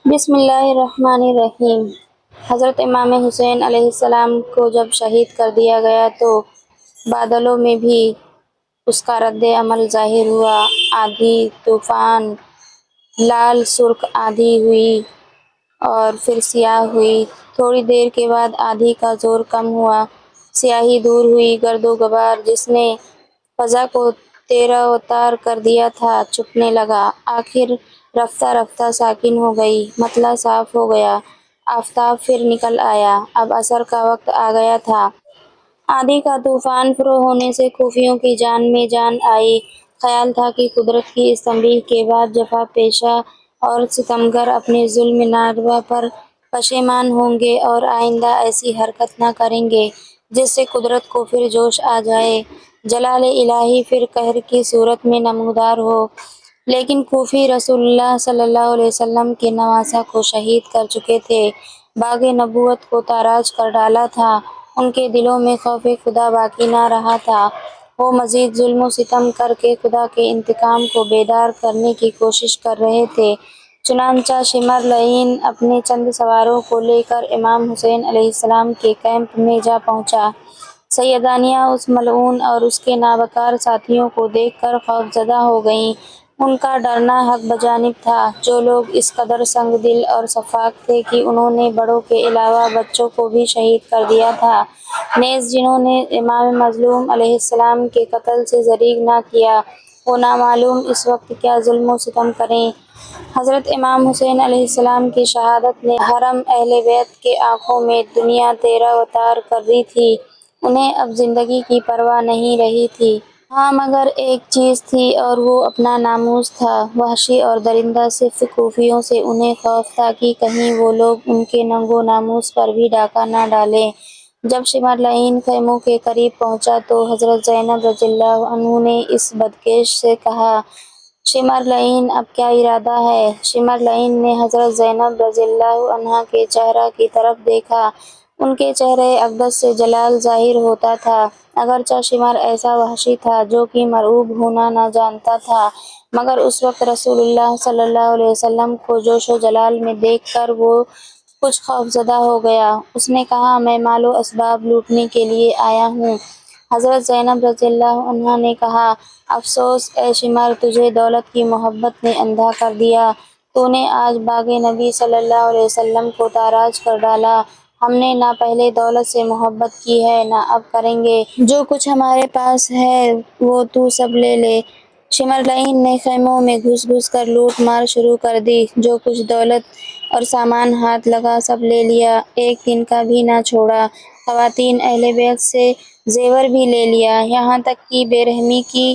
بسم اللہ الرحمن الرحیم۔ حضرت امام حسین علیہ السلام کو جب شہید کر دیا گیا تو بادلوں میں بھی اس کا رد عمل ظاہر ہوا۔ آندھی طوفان، لال سرخ آندھی ہوئی اور پھر سیاہ ہوئی۔ تھوڑی دیر کے بعد آندھی کا زور کم ہوا، سیاہی دور ہوئی، گرد و غبار جس نے فضا کو تیرہ و تار کر دیا تھا چھپنے لگا۔ آخر رفتہ رفتہ ساکن ہو گئی، مطلع صاف ہو گیا، آفتاب پھر نکل آیا۔ اب عصر کا وقت آ گیا تھا۔ آندھی کا طوفان شروع ہونے سے خفیوں کی جان میں جان آئی۔ خیال تھا کہ قدرت کی اس تنبیہ کے بعد جفا پیشہ اور ستمگر اپنے ظلم ناروا پر پشیمان ہوں گے اور آئندہ ایسی حرکت نہ کریں گے جس سے قدرت کو پھر جوش آ جائے، جلال الہی پھر قہر کی صورت میں نمودار ہو۔ لیکن خفی رسول اللہ صلی اللہ علیہ وسلم کے نواسہ کو شہید کر چکے تھے، باغ نبوت کو تاراج کر ڈالا تھا۔ ان کے دلوں میں خوف خدا باقی نہ رہا تھا۔ وہ مزید ظلم و ستم کر کے خدا کے انتقام کو بیدار کرنے کی کوشش کر رہے تھے۔ چنانچہ شمر لعین اپنے چند سواروں کو لے کر امام حسین علیہ السلام کے کیمپ میں جا پہنچا۔ سیدانیہ اس ملعون اور اس کے ناوقار ساتھیوں کو دیکھ کر خوفزدہ ہو گئیں۔ ان کا ڈرنا حق بجانب تھا۔ جو لوگ اس قدر سنگ دل اور شفاق تھے کہ انہوں نے بڑوں کے علاوہ بچوں کو بھی شہید کر دیا تھا، نیز جنہوں نے امام مظلوم علیہ السلام کے قتل سے زریغ نہ کیا، وہ نامعلوم اس وقت کیا ظلم و ستم کریں۔ حضرت امام حسین علیہ السلام کی شہادت نے حرم اہل بیت کے آنکھوں میں دنیا تیرہ و تار کر دی تھی۔ انہیں اب زندگی کی پرواہ نہیں رہی تھی۔ ہاں مگر ایک چیز تھی اور وہ اپنا ناموس تھا۔ وحشی اور درندہ صف خفیوں سے انہیں خوف تھا کہ کہیں وہ لوگ ان کے ننگ و ناموس پر بھی ڈاکہ نہ ڈالیں۔ جب شمر لعین خیموں کے قریب پہنچا تو حضرت زینب رضی اللہ عنہا نے اس بدکش سے کہا، شمر لعین اب کیا ارادہ ہے؟ شمر لعین نے حضرت زینب رضی اللہ عنہا کے چہرہ کی طرف دیکھا۔ ان کے چہرہ اقدس سے جلال ظاہر ہوتا تھا۔ اگرچہ شمر ایسا وحشی تھا جو کہ مرعوب ہونا نہ جانتا تھا، مگر اس وقت رسول اللہ صلی اللہ علیہ وسلم کو جوش و جلال میں دیکھ کر وہ کچھ خوفزدہ ہو گیا۔ اس نے کہا، میں مال و اسباب لوٹنے کے لیے آیا ہوں۔ حضرت زینب رضی اللہ عنہا نے کہا، افسوس اے شمر، تجھے دولت کی محبت نے اندھا کر دیا۔ تو نے آج باغ نبی صلی اللہ علیہ وسلم کو تاراج کر ڈالا۔ ہم نے نہ پہلے دولت سے محبت کی ہے نہ اب کریں گے۔ جو کچھ ہمارے پاس ہے وہ تو سب لے لے۔ شمر لعین نے خیموں میں گھس گھس کر لوٹ مار شروع کر دی۔ جو کچھ دولت اور سامان ہاتھ لگا سب لے لیا، ایک تن کا بھی نہ چھوڑا۔ خواتین اہل بیت سے زیور بھی لے لیا، یہاں تک کہ بے رحمی کی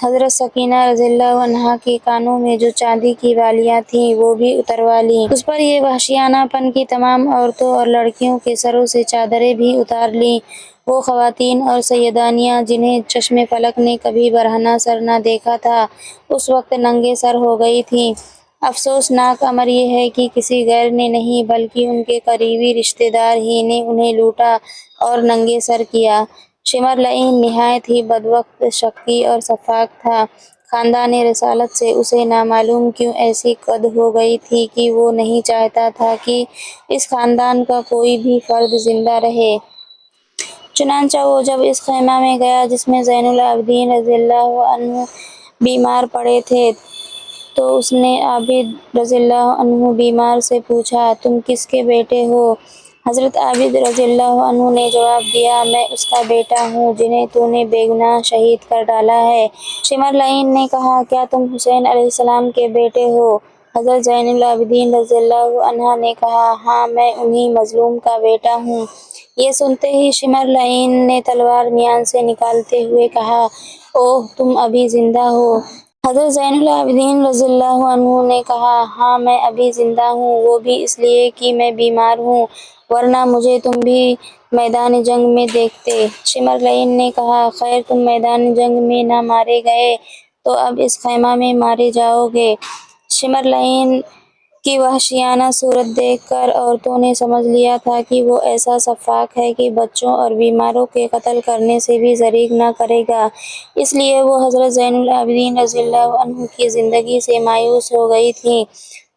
حضرت سکینہ رضی اللہ عنہا کے کانوں میں جو چاندی کی بالیاں تھیں وہ بھی اتروا لیں۔ اس پر یہ وحشیانہ پن کہ تمام عورتوں اور لڑکیوں کے سروں سے چادریں بھی اتار لیں۔ وہ خواتین اور سیدانیاں جنہیں چشم فلک نے کبھی برہنہ سر نہ دیکھا تھا، اس وقت ننگے سر ہو گئی تھیں۔ افسوسناک امر یہ ہے کہ کسی غیر نے نہیں بلکہ ان کے قریبی رشتہ دار ہی نے انہیں لوٹا اور ننگے سر کیا۔ شمر لعین نہایت ہی بدبخت، شقی اور شفاق تھا۔ خاندان رسالت سے اسے نامعلوم کیوں ایسی قد ہو گئی تھی کہ وہ نہیں چاہتا تھا کہ اس خاندان کا کوئی بھی فرد زندہ رہے۔ چنانچہ وہ جب اس خیمہ میں گیا جس میں زین العابدین رضی اللہ عنہ بیمار پڑے تھے تو اس نے عابد رضی اللہ عنہ بیمار سے پوچھا، تم کس کے بیٹے ہو؟ حضرت عابد رضی اللہ عنہ نے جواب دیا، میں اس کا بیٹا ہوں جنہیں تو نے بے گناہ شہید کر ڈالا ہے۔ شمر لعین نے کہا، کیا تم حسین علیہ السلام کے بیٹے ہو؟ حضرت زین العابدین رضی اللہ عنہ نے کہا، ہاں میں انہی مظلوم کا بیٹا ہوں۔ یہ سنتے ہی شمر لعین نے تلوار میان سے نکالتے ہوئے کہا، اوہ تم ابھی زندہ ہو؟ حضرت زین العابدین رضی اللہ عنہ نے کہا، ہاں میں ابھی زندہ ہوں، وہ بھی اس لیے کہ میں بیمار ہوں، ورنہ مجھے تم بھی میدان جنگ میں دیکھتے۔ شمر لعین نے کہا، خیر تم میدان جنگ میں نہ مارے گئے تو اب اس خیمہ میں مارے جاؤ گے۔ شمر لعین کی وحشیانہ صورت دیکھ کر عورتوں نے سمجھ لیا تھا کہ وہ ایسا شفاق ہے کہ بچوں اور بیماروں کے قتل کرنے سے بھی زریغ نہ کرے گا، اس لیے وہ حضرت زین العابدین رضی اللہ عنہ کی زندگی سے مایوس ہو گئی تھیں۔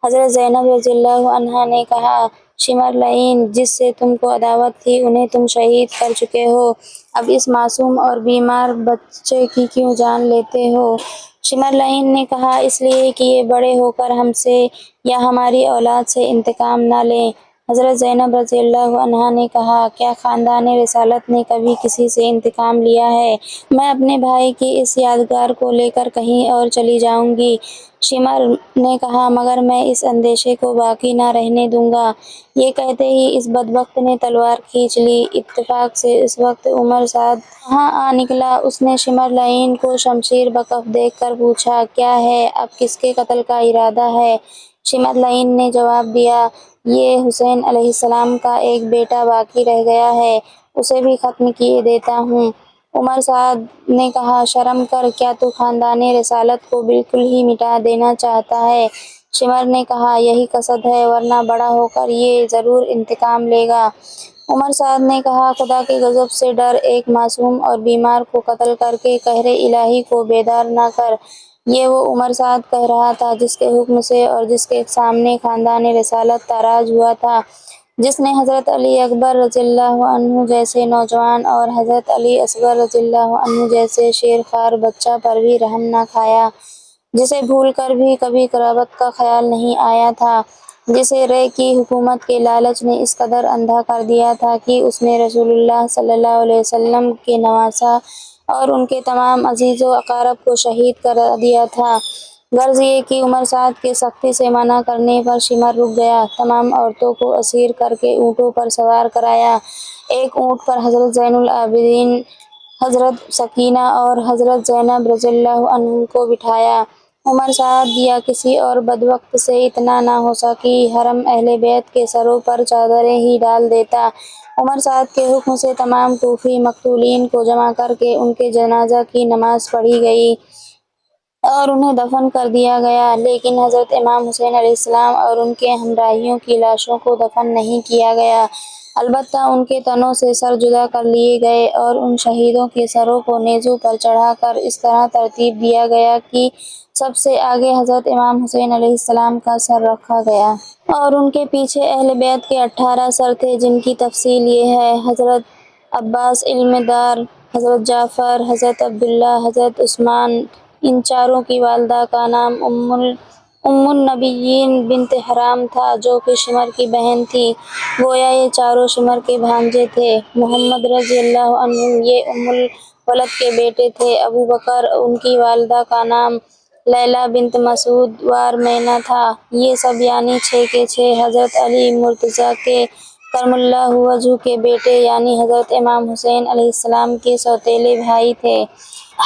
حضرت زینب رضی اللہ عنہا نے کہا، شمر لعین، جس سے تم کو عداوت تھی انہیں تم شہید کر چکے ہو، اب اس معصوم اور بیمار بچے کی کیوں جان لیتے ہو؟ شمر لعین نے کہا، اس لیے کہ یہ بڑے ہو کر ہم سے یا ہماری اولاد سے انتقام نہ لیں۔ حضرت زینب رضی اللہ عنہا نے کہا، کیا خاندان رسالت نے کبھی کسی سے انتقام لیا ہے؟ میں اپنے بھائی کی اس یادگار کو لے کر کہیں اور چلی جاؤں گی۔ شمر نے کہا، مگر میں اس اندیشے کو باقی نہ رہنے دوں گا۔ یہ کہتے ہی اس بدبخت نے تلوار کھینچ لی۔ اتفاق سے اس وقت عمر سعد وہاں آ نکلا۔ اس نے شمر لعین کو شمشیر بکف دیکھ کر پوچھا، کیا ہے، اب کس کے قتل کا ارادہ ہے؟ شمر لعین نے جواب دیا، یہ حسین علیہ السلام کا ایک بیٹا باقی رہ گیا ہے، اسے بھی ختم کیے دیتا ہوں۔ عمر سعد نے کہا، شرم کر، کیا تو خاندان رسالت کو بالکل ہی مٹا دینا چاہتا ہے؟ شمر نے کہا، یہی قصد ہے، ورنہ بڑا ہو کر یہ ضرور انتقام لے گا۔ عمر سعد نے کہا، خدا کے غضب سے ڈر، ایک معصوم اور بیمار کو قتل کر کے قہر الہی کو بیدار نہ کر۔ یہ وہ عمر سعد کہہ رہا تھا جس کے حکم سے اور جس کے سامنے خاندان رسالت تاراج ہوا تھا، جس نے حضرت علی اکبر رضی اللہ عنہ جیسے نوجوان اور حضرت علی اصغر رضی اللہ عنہ جیسے شیر خوار بچہ پر بھی رحم نہ کھایا، جسے بھول کر بھی کبھی قرابت کا خیال نہیں آیا تھا، جسے رے کی حکومت کے لالچ نے اس قدر اندھا کر دیا تھا کہ اس نے رسول اللہ صلی اللہ علیہ وسلم کے نواسہ اور ان کے تمام عزیز و اقارب کو شہید کر دیا تھا۔ غرض یہ کہ عمر سعد کے سختی سے منع کرنے پر شمر رک گیا۔ تمام عورتوں کو اسیر کر کے اونٹوں پر سوار کرایا۔ ایک اونٹ پر حضرت زین العابدین، حضرت سکینہ اور حضرت زینب رضی اللہ عنہم کو بٹھایا۔ عمر سعد یا کسی اور بدبخت سے اتنا نہ ہو سکی، حرم اہل بیت کے سروں پر چادریں ہی ڈال دیتا۔ عمر سعد کے حکم سے تمام کوفی مقتولین کو جمع کر کے ان کے جنازہ کی نماز پڑھی گئی اور انہیں دفن کر دیا گیا، لیکن حضرت امام حسین علیہ السلام اور ان کے ہمراہیوں کی لاشوں کو دفن نہیں کیا گیا، البتہ ان کے تنوں سے سر جدا کر لیے گئے اور ان شہیدوں کے سروں کو نیزوں پر چڑھا کر اس طرح ترتیب دیا گیا کہ سب سے آگے حضرت امام حسین علیہ السلام کا سر رکھا گیا اور ان کے پیچھے اہل بیت کے 18 سر تھے، جن کی تفصیل یہ ہے: حضرت عباس علم دار، حضرت جعفر، حضرت عبداللہ، حضرت عثمان۔ ان چاروں کی والدہ کا نام ام النبیین بنت حرام تھا، جو کہ شمر کی بہن تھی، گویا یہ چاروں شمر کے بھانجے تھے۔ محمد رضی اللہ عنہ یہ ام الولد کے بیٹے تھے۔ ابو بکر، ان کی والدہ کا نام لیلہ بنت مسعود وارمینا تھا۔ یہ سب یعنی 6 کے 6 حضرت علی مرتضیٰ کے کرم اللہ وجہہ کے بیٹے یعنی حضرت امام حسین علیہ السلام کے سوتیلے بھائی تھے۔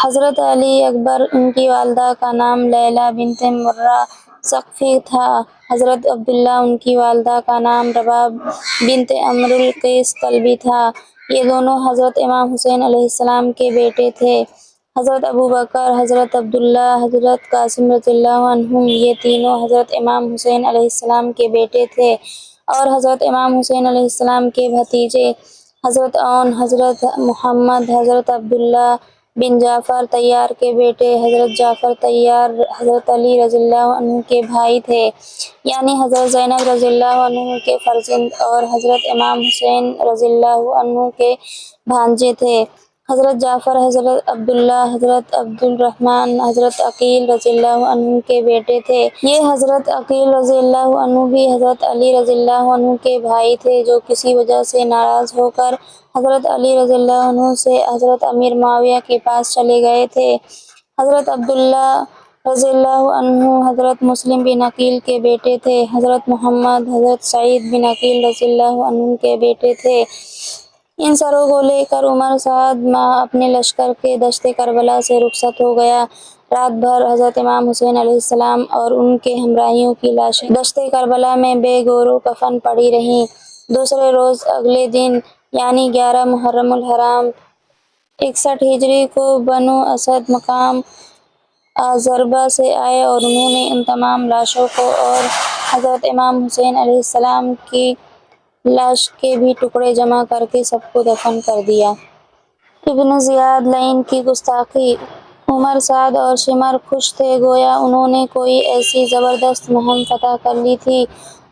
حضرت علی اکبر، ان کی والدہ کا نام لیلہ بنت مرہ ثقفی تھا۔ حضرت عبداللہ، ان کی والدہ کا نام رباب بنت امر القیس کلبی تھا۔ یہ دونوں حضرت امام حسین علیہ السلام کے بیٹے تھے۔ حضرت ابو بکر، حضرت عبداللہ، حضرت قاسم رضی اللہ عنہم یہ تینوں حضرت امام حسین علیہ السلام کے بیٹے تھے اور حضرت امام حسین علیہ السلام کے بھتیجے حضرت اون، حضرت محمد، حضرت عبداللہ بن جعفر طیار کے بیٹے حضرت جعفر طیار حضرت علی رضی اللہ عنہ کے بھائی تھے، یعنی حضرت زینب رضی اللہ عنہ کے فرزند اور حضرت امام حسین رضی اللہ عنہ کے بھانجے تھے۔ حضرت جعفر، حضرت عبداللہ، حضرت عبد الرحمن، حضرت عقیل رضی اللہ عنہ کے بیٹے تھے۔ یہ حضرت عقیل رضی اللہ عنہ بھی حضرت علی رضی اللہ عنہ کے بھائی تھے، جو کسی وجہ سے ناراض ہو کر حضرت علی رضی اللہ عنہ سے حضرت امیر معاویہ کے پاس چلے گئے تھے۔ حضرت عبداللہ رضی اللہ عنہ حضرت مسلم بن عقیل کے بیٹے تھے۔ حضرت محمد، حضرت سعید بن عقیل رضی اللہ عنہ کے بیٹے تھے۔ ان سروں کو لے کر عمر سعد اپنے لشکر کے دشت کربلا سے رخصت ہو گیا۔ رات بھر حضرت امام حسین علیہ السلام اور ان کے ہمراہیوں کی لاشیں دشت کربلا میں بے گور و کفن پڑی رہیں۔ دوسرے روز اگلے دن یعنی 11 محرم الحرام 61 ہجری کو بنو اسد مقام ضربہ سے آئے اور انہوں نے ان تمام لاشوں کو اور حضرت امام حسین علیہ السلام کی لاش کے بھی ٹکڑے جمع کر کے سب کو دفن کر دیا۔ ابن زیاد لعین کی گستاخی۔ عمر، سعد اور شمر خوش تھے، گویا انہوں نے کوئی ایسی زبردست مہم فتح کر لی تھی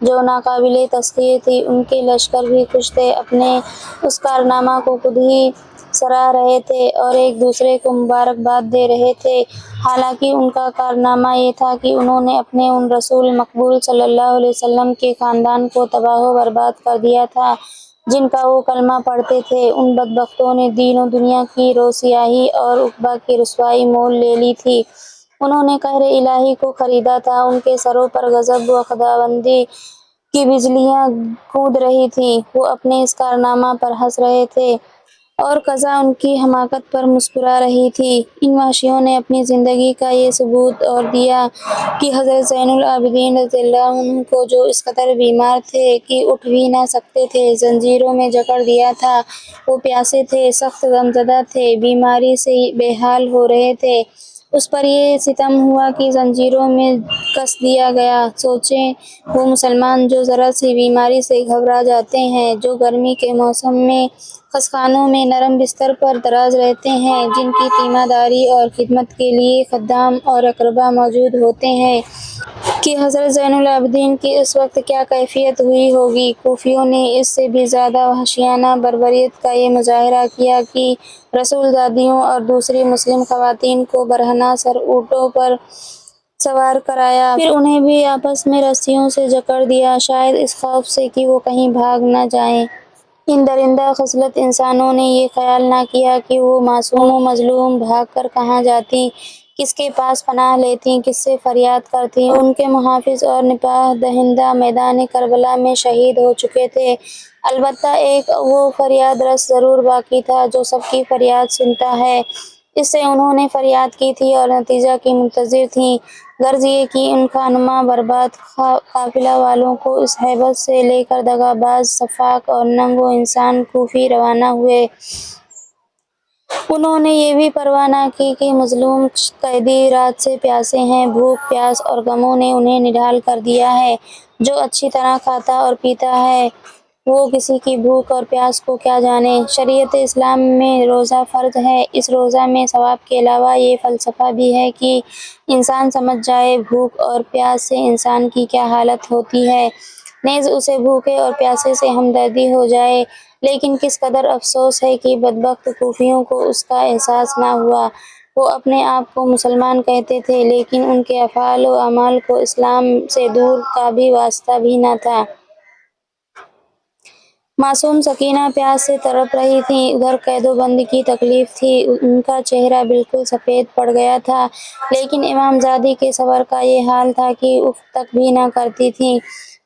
جو ناقابل تسخیر تھی۔ ان کے لشکر بھی خوش تھے، اپنے اس کارنامہ کو خود ہی سراہ رہے تھے اور ایک دوسرے کو مبارکباد دے رہے تھے۔ حالانکہ ان کا کارنامہ یہ تھا کہ انہوں نے اپنے ان رسول مقبول صلی اللہ علیہ وسلم کے خاندان کو تباہ و برباد کر دیا تھا جن کا وہ کلمہ پڑھتے تھے۔ ان بدبختوں نے دین و دنیا کی روسیاہی اور عقبیٰ کی رسوائی مول لے لی تھی۔ انہوں نے قہر الہی کو خریدا تھا، ان کے سروں پر غضب و خداوندی کی بجلیاں کود رہی تھیں۔ وہ اپنے اس کارنامہ پر ہنس رہے تھے اور قضا ان کی حماقت پر مسکرا رہی تھی۔ ان وحشیوں نے اپنی زندگی کا یہ ثبوت اور دیا کہ حضرت زین العابدین رضی اللہ عنہ کو جو اس قدر بیمار تھے کہ اٹھ بھی نہ سکتے تھے، زنجیروں میں جکڑ دیا تھا۔ وہ پیاسے تھے، سخت غمزدہ تھے، بیماری سے بے حال ہو رہے تھے۔ اس پر یہ ستم ہوا کہ زنجیروں میں کس دیا گیا۔ سوچیں وہ مسلمان جو ذرا سی بیماری سے گھبرا جاتے ہیں، جو گرمی کے موسم میں خسخانوں میں نرم بستر پر دراز رہتے ہیں، جن کی تیمارداری اور خدمت کے لیے خدام اور اقربا موجود ہوتے ہیں، کہ حضرت زین العابدین کی اس وقت کیا کیفیت ہوئی ہوگی۔ کوفیوں نے اس سے بھی زیادہ وحشیانہ بربریت کا یہ مظاہرہ کیا کہ رسول زادیوں اور دوسری مسلم خواتین کو برہنہ سر اونٹوں پر سوار کرایا، پھر انہیں بھی آپس میں رسیوں سے جکڑ دیا، شاید اس خوف سے کہ وہ کہیں بھاگ نہ جائیں۔ ان درندہ خصلت انسانوں نے یہ خیال نہ کیا کہ وہ معصوم و مظلوم بھاگ کر کہاں جاتیں، کس کے پاس پناہ لیتیں، کس سے فریاد کرتیں۔ ان کے محافظ اور نپاہ دہندہ میدان کربلا میں شہید ہو چکے تھے، البتہ ایک وہ فریاد رس ضرور باقی تھا جو سب کی فریاد سنتا ہے۔ اس سے انہوں نے فریاد کی تھی اور نتیجہ کی منتظر تھیں۔ غرض یہ کہ ان خواہنما برباد قافلہ والوں کو اس ہیبت سے لے کر دغا باز، سفاک اور ننگ و انسان کوفی روانہ ہوئے۔ انہوں نے یہ بھی پرواہ نہ کی کہ مظلوم قیدی رات سے پیاسے ہیں، بھوک، پیاس اور غموں نے انہیں نڈھال کر دیا ہے۔ جو اچھی طرح کھاتا اور پیتا ہے وہ کسی کی بھوک اور پیاس کو کیا جانے۔ شریعت اسلام میں روزہ فرض ہے۔ اس روزہ میں ثواب کے علاوہ یہ فلسفہ بھی ہے کہ انسان سمجھ جائے بھوک اور پیاس سے انسان کی کیا حالت ہوتی ہے، نیز اسے بھوکے اور پیاسے سے ہمدردی ہو جائے۔ لیکن کس قدر افسوس ہے کہ بدبخت کوفیوں کو اس کا احساس نہ ہوا۔ وہ اپنے آپ کو مسلمان کہتے تھے، لیکن ان کے افعال و اعمال کو اسلام سے دور کا بھی واسطہ بھی نہ تھا۔ معصوم سکینہ پیاس سے تڑپ رہی تھیں، ادھر قید و بند کی تکلیف تھی، ان کا چہرہ بالکل سفید پڑ گیا تھا، لیکن امام زادی کے صبر کا یہ حال تھا کہ اف تک بھی نہ کرتی تھیں۔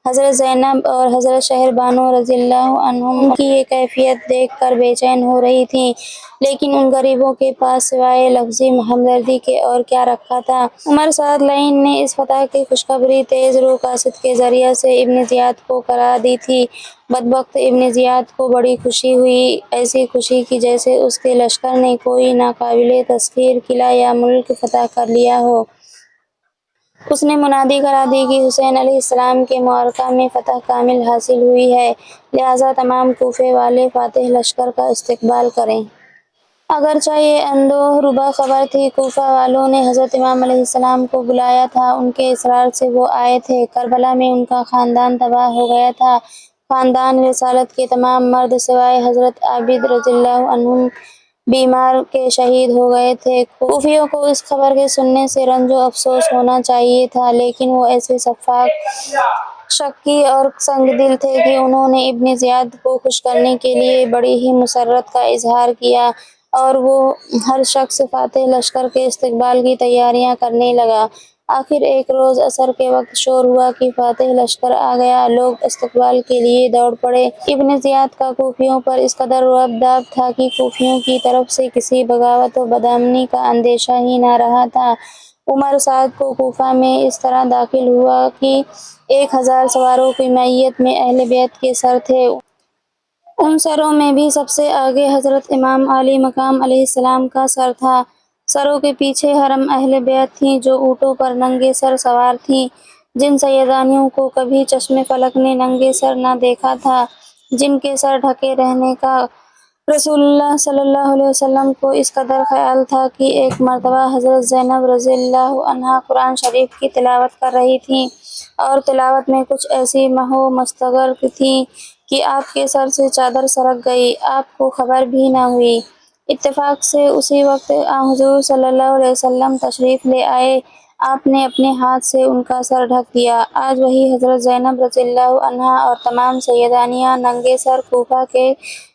حضرت زینب اور حضرت شہر بانو رضی اللہ عنہم کی یہ کیفیت دیکھ کر بے چین ہو رہی تھیں، لیکن ان غریبوں کے پاس سوائے لفظی ہمدردی کے اور کیا رکھا تھا۔ عمر سعد لعین نے اس فتح کی خوشخبری تیز رو قاصد کے ذریعہ سے ابن زیاد کو کرا دی تھی۔ بدبخت ابن زیاد کو بڑی خوشی ہوئی، ایسی خوشی کہ جیسے اس کے لشکر نے کوئی ناقابل تسخیر قلعہ یا ملک فتح کر لیا ہو۔ اس نے منادی کرا دی کہ حسین علیہ السلام کے معرکہ میں فتح کامل حاصل ہوئی ہے، لہٰذا تمام کوفے والے فاتح لشکر کا استقبال کریں۔ اگرچہ یہ اندوہ ربا خبر تھی، کوفہ والوں نے حضرت امام علیہ السلام کو بلایا تھا، ان کے اصرار سے وہ آئے تھے۔ کربلا میں ان کا خاندان تباہ ہو گیا تھا، خاندان رسالت کے تمام مرد سوائے حضرت عابد رضی اللہ عنہ بیمار کے شہید ہو گئے تھے۔ کوفیوں کو اس خبر کے سننے سے رنج و افسوس ہونا چاہیے تھا، لیکن وہ ایسے شفاق، شکی اور سنگ دل تھے کہ انہوں نے ابن زیاد کو خوش کرنے کے لیے بڑی ہی مسرت کا اظہار کیا اور وہ ہر شخص فاتح لشکر کے استقبال کی تیاریاں کرنے لگا۔ آخر ایک روز عصر کے وقت شور ہوا کہ فاتح لشکر آ گیا، لوگ استقبال کے لیے دوڑ پڑے۔ ابن زیاد کا کوفیوں پر اس قدر رعب داب تھا کہ کوفیوں کی طرف سے کسی بغاوت و بدامنی کا اندیشہ ہی نہ رہا تھا۔ عمر سعد کو کوفہ میں اس طرح داخل ہوا کہ 1000 سواروں کی معیت میں اہل بیت کے سر تھے۔ ان سروں میں بھی سب سے آگے حضرت امام عالی مقام علیہ السلام کا سر تھا۔ سروں کے پیچھے حرم اہل بیت تھیں جو اونٹوں پر ننگے سر سوار تھیں، جن سیدانیوں کو کبھی چشم فلک نے ننگے سر نہ دیکھا تھا، جن کے سر ڈھکے رہنے کا رسول اللہ صلی اللہ علیہ وسلم کو اس قدر خیال تھا کہ ایک مرتبہ حضرت زینب رضی اللہ عنہا قرآن شریف کی تلاوت کر رہی تھیں اور تلاوت میں کچھ ایسی محو مستغرق تھیں کہ آپ کے سر سے چادر سرک گئی، آپ کو خبر بھی نہ ہوئی۔ اتفاق سے اسی وقت حضور صلی اللہ علیہ وسلم تشریف لے آئے۔ آپ نے اپنے ہاتھ سے ان کا سر ڈھک دیا۔ آج وہی حضرت زینب رضی اللہ عنہا اور تمام سیدانیاں ننگے سر کوفہ کے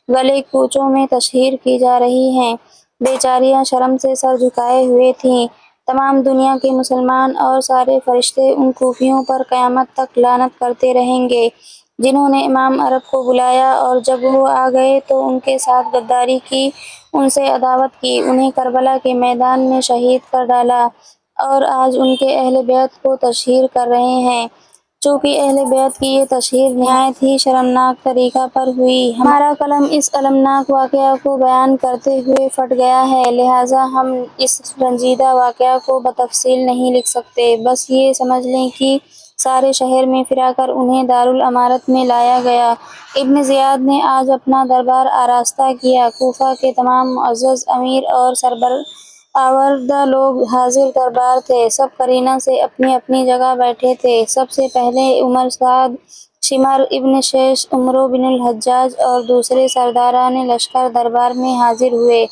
گلی کوچوں میں تشہیر کی جا رہی ہیں۔ بیچاریاں شرم سے سر جھکائے ہوئے تھیں۔ تمام دنیا کے مسلمان اور سارے فرشتے ان کوفیوں پر قیامت تک لعنت کرتے رہیں گے جنہوں نے امام عرب کو بلایا اور جب وہ آ گئے تو ان کے ساتھ غداری کی، ان سے عداوت کی، انہیں کربلا کے میدان میں شہید کر ڈالا اور آج ان کے اہل بیت کو تشہیر کر رہے ہیں۔ چونکہ اہل بیت کی یہ تشہیر نہایت ہی شرمناک طریقہ پر ہوئی، ہمارا قلم اس المناک واقعہ کو بیان کرتے ہوئے پھٹ گیا ہے، لہٰذا ہم اس رنجیدہ واقعہ کو بتفصیل نہیں لکھ سکتے۔ بس یہ سمجھ لیں کہ سارے شہر میں پھرا کر انہیں دارالامارت میں لایا گیا۔ ابن زیاد نے آج اپنا دربار آراستہ کیا۔ کوفہ کے تمام معزز امیر اور سربراوردہ لوگ حاضر دربار تھے۔ سب قرینہ سے اپنی اپنی جگہ بیٹھے تھے۔ سب سے پہلے عمر سعد، شمر ابن شیش، عمرو بن الحجاج اور دوسرے سرداران لشکر دربار میں حاضر ہوئے۔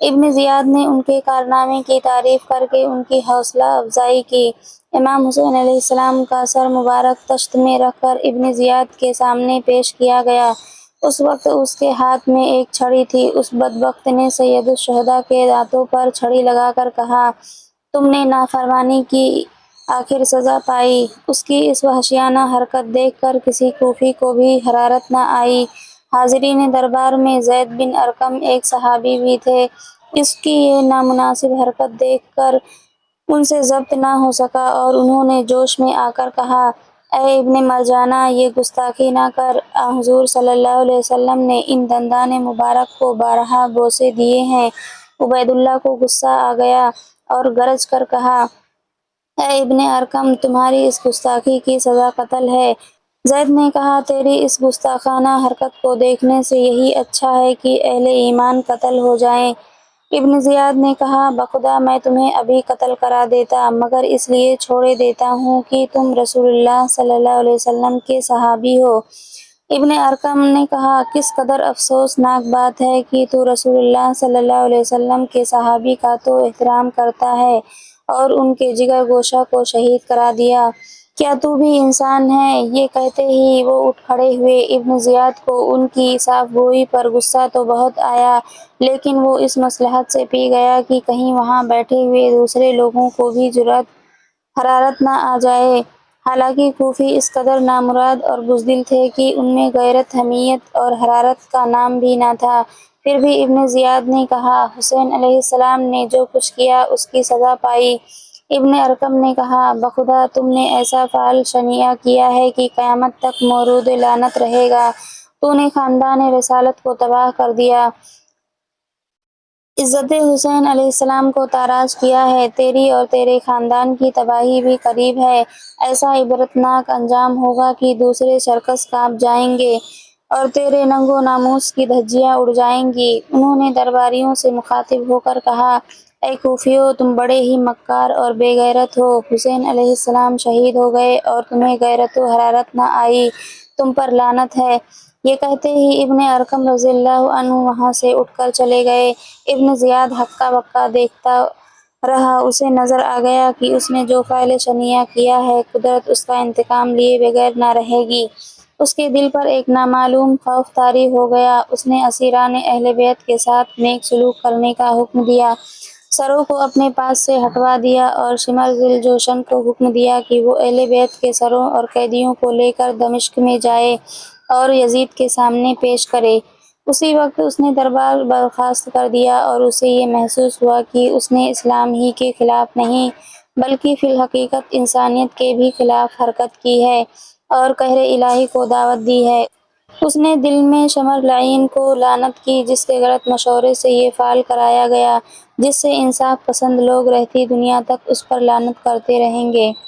ابن زیاد نے ان کے کارنامے کی تعریف کر کے ان کی حوصلہ افزائی کی۔ امام حسین علیہ السلام کا سر مبارک تشت میں رکھ کر ابن زیاد کے سامنے پیش کیا گیا۔ اس وقت اس کے ہاتھ میں ایک چھڑی تھی۔ اس بدبخت نے سید الشہداء کے دانتوں پر چھڑی لگا کر کہا، تم نے نافرمانی کی، آخر سزا پائی۔ اس کی اس وحشیانہ حرکت دیکھ کر کسی کوفی کو بھی حرارت نہ آئی۔ حاضرین دربار میں زید بن ارقم ایک صحابی بھی تھے۔ اس کی یہ نامناسب حرکت دیکھ کر ان سے ضبط نہ ہو سکا اور انہوں نے جوش میں آ کر کہا، اے ابن مرجانہ، یہ گستاخی نہ کر۔ حضور صلی اللہ علیہ وسلم نے ان دندان مبارک کو بارہا بوسے دیے ہیں۔ عبید اللہ کو غصہ آ گیا اور گرج کر کہا، اے ابن ارقم، تمہاری اس گستاخی کی سزا قتل ہے۔ زید نے کہا، تیری اس گستاخانہ حرکت کو دیکھنے سے یہی اچھا ہے کہ اہل ایمان قتل ہو جائیں۔ ابن زیاد نے کہا، بخدا میں تمہیں ابھی قتل کرا دیتا، مگر اس لیے چھوڑے دیتا ہوں کہ تم رسول اللہ صلی اللہ علیہ وسلم کے صحابی ہو۔ ابن ارقم نے کہا، کس قدر افسوس ناک بات ہے کہ تو رسول اللہ صلی اللہ علیہ وسلم کے صحابی کا تو احترام کرتا ہے اور ان کے جگر گوشہ کو شہید کرا دیا۔ کیا تو بھی انسان ہے؟ یہ کہتے ہی وہ اٹھ کھڑے ہوئے۔ ابن زیاد کو ان کی صاف گوئی پر غصہ تو بہت آیا، لیکن وہ اس مصلحت سے پی گیا کہ کہیں وہاں بیٹھے ہوئے دوسرے لوگوں کو بھی جرأت حرارت نہ آ جائے۔ حالانکہ کوفی اس قدر نامراد اور بزدل تھے کہ ان میں غیرت، حمیت اور حرارت کا نام بھی نہ تھا۔ پھر بھی ابن زیاد نے کہا، حسین علیہ السلام نے جو کچھ کیا اس کی سزا پائی۔ ابن ارقم نے کہا، بخدا تم نے ایسا فعل شنیع کیا ہے کہ قیامت تک مورود لعنت رہے گا۔ تو نے خاندان رسالت کو تباہ کر دیا، عزت حسین علیہ السلام کو تاراج کیا ہے۔ تیری اور تیرے خاندان کی تباہی بھی قریب ہے۔ ایسا عبرتناک انجام ہوگا کہ دوسرے سرکس کانپ جائیں گے اور تیرے ننگ و ناموس کی دھجیاں اڑ جائیں گی۔ انہوں نے درباریوں سے مخاطب ہو کر کہا، اے کوفیو، تم بڑے ہی مکار اور بے غیرت ہو۔ حسین علیہ السلام شہید ہو گئے اور تمہیں غیرت و حرارت نہ آئی، تم پر لعنت ہے۔ یہ کہتے ہی ابن ارقم رضی اللہ عنہ وہاں سے اٹھ کر چلے گئے۔ ابن زیاد ہکا بکا دیکھتا رہا۔ اسے نظر آ گیا کہ اس نے جو فعل شنیع کیا ہے، قدرت اس کا انتقام لیے بغیر نہ رہے گی۔ اس کے دل پر ایک نامعلوم خوف طاری ہو گیا۔ اس نے اسیران اہل بیت کے ساتھ نیک سلوک کرنے کا حکم دیا، سروں کو اپنے پاس سے ہٹوا دیا اور شمر ذی الجوشن کو حکم دیا کہ وہ اہل بیت کے سروں اور قیدیوں کو لے کر دمشق میں جائے اور یزید کے سامنے پیش کرے۔ اسی وقت اس نے دربار برخاست کر دیا اور اسے یہ محسوس ہوا کہ اس نے اسلام ہی کے خلاف نہیں بلکہ فی الحقیقت انسانیت کے بھی خلاف حرکت کی ہے اور قہر الہی کو دعوت دی ہے۔ اس نے دل میں شمر لعین کو لعنت کی، جس کے غلط مشورے سے یہ فعل کرایا گیا، جس سے انصاف پسند لوگ رہتی دنیا تک اس پر لعنت کرتے رہیں گے۔